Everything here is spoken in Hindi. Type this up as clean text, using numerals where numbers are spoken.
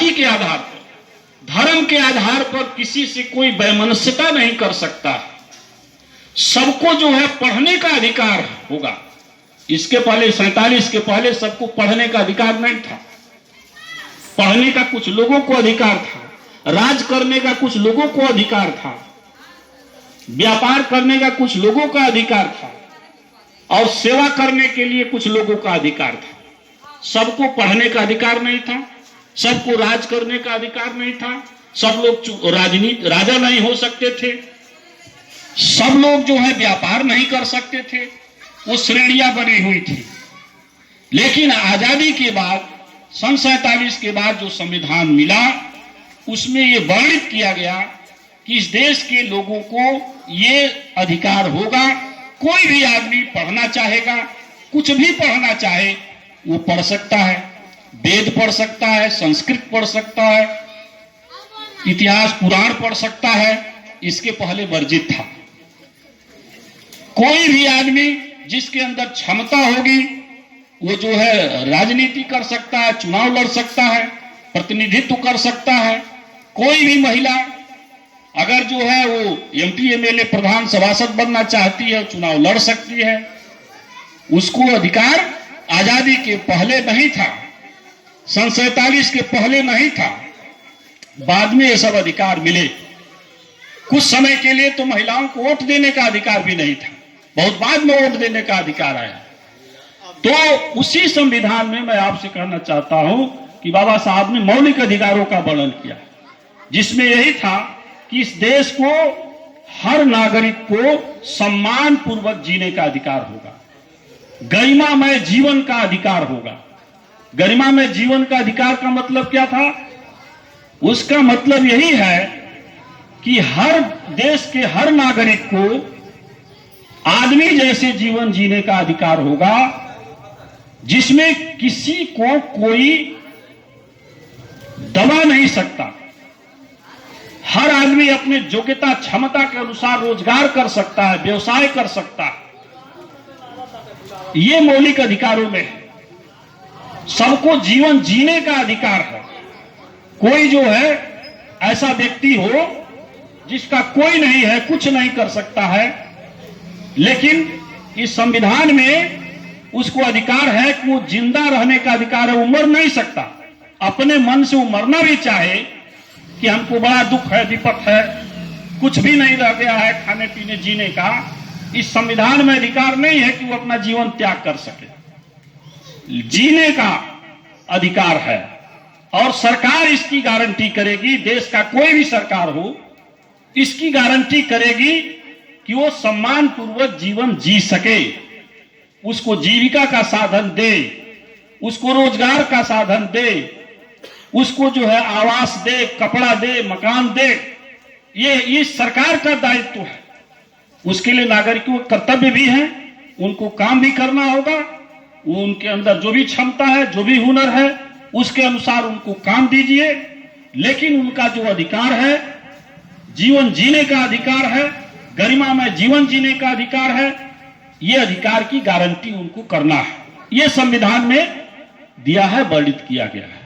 जाति के आधार पर, धर्म के आधार पर किसी से कोई वैमनस्यता नहीं कर सकता। सबको जो है पढ़ने का अधिकार होगा। इसके पहले 47 के पहले सबको पढ़ने का अधिकार नहीं था। पढ़ने का कुछ लोगों को अधिकार था, राज करने का कुछ लोगों को अधिकार था, व्यापार करने का कुछ लोगों का अधिकार था, और सेवा करने के लिए कुछ लोगों का अधिकार था। सबको पढ़ने का अधिकार नहीं था, सबको राज करने का अधिकार नहीं था, सब लोग राजा नहीं हो सकते थे, सब लोग जो है व्यापार नहीं कर सकते थे। वो श्रेणियां बनी हुई थी। लेकिन आजादी के बाद, सन 47 के बाद जो संविधान मिला, उसमें ये वर्णित किया गया कि इस देश के लोगों को ये अधिकार होगा, कोई भी आदमी पढ़ना चाहेगा, कुछ भी पढ़ना चाहे वो पढ़ सकता है, वेद पढ़ सकता है, संस्कृत पढ़ सकता है, इतिहास पुराण पढ़ सकता है। इसके पहले वर्जित था। कोई भी आदमी जिसके अंदर क्षमता होगी वो जो है राजनीति कर सकता है, चुनाव लड़ सकता है, प्रतिनिधित्व कर सकता है। कोई भी महिला अगर जो है वो MP MLA प्रधान सभासद बनना चाहती है, चुनाव लड़ सकती है। उसको अधिकार आजादी के पहले नहीं था, सन 47 के पहले नहीं था, बाद में ये सब अधिकार मिले। कुछ समय के लिए तो महिलाओं को वोट देने का अधिकार भी नहीं था, बहुत बाद में वोट देने का अधिकार आया। तो उसी संविधान में मैं आपसे कहना चाहता हूं कि बाबा साहब ने मौलिक अधिकारों का वर्णन किया, जिसमें यही था कि इस देश को हर नागरिक को सम्मान पूर्वक जीने का अधिकार होगा, गरिमामय जीवन का अधिकार होगा। गरिमामय जीवन का अधिकार का मतलब क्या था? उसका मतलब यही है कि हर देश के हर नागरिक को आदमी जैसे जीवन जीने का अधिकार होगा, जिसमें किसी को कोई दबा नहीं सकता। हर आदमी अपने योग्यता क्षमता के अनुसार रोजगार कर सकता है, व्यवसाय कर सकता है। ये मौलिक अधिकारों में है। सबको जीवन जीने का अधिकार है। कोई जो है ऐसा व्यक्ति हो जिसका कोई नहीं है, कुछ नहीं कर सकता है, लेकिन इस संविधान में उसको अधिकार है कि वो जिंदा रहने का अधिकार है, वो मर नहीं सकता। अपने मन से वो मरना भी चाहे कि हमको बड़ा दुख है, विपत है, कुछ भी नहीं रह गया है खाने पीने जीने का, इस संविधान में अधिकार नहीं है कि वो अपना जीवन त्याग कर सके। जीने का अधिकार है और सरकार इसकी गारंटी करेगी। देश का कोई भी सरकार हो, इसकी गारंटी करेगी कि वो सम्मान पूर्वक जीवन जी सके, उसको जीविका का साधन दे, उसको रोजगार का साधन दे, उसको जो है आवास दे, कपड़ा दे, मकान दे। ये सरकार का दायित्व है। उसके लिए नागरिकों के कर्तव्य भी है, उनको काम भी करना होगा। वो उनके अंदर जो भी क्षमता है, जो भी हुनर है, उसके अनुसार उनको काम दीजिए। लेकिन उनका जो अधिकार है, जीवन जीने का अधिकार है, गरिमा में जीवन जीने का अधिकार है, ये अधिकार की गारंटी उनको करना है। ये संविधान में दिया है, वर्णित किया गया है।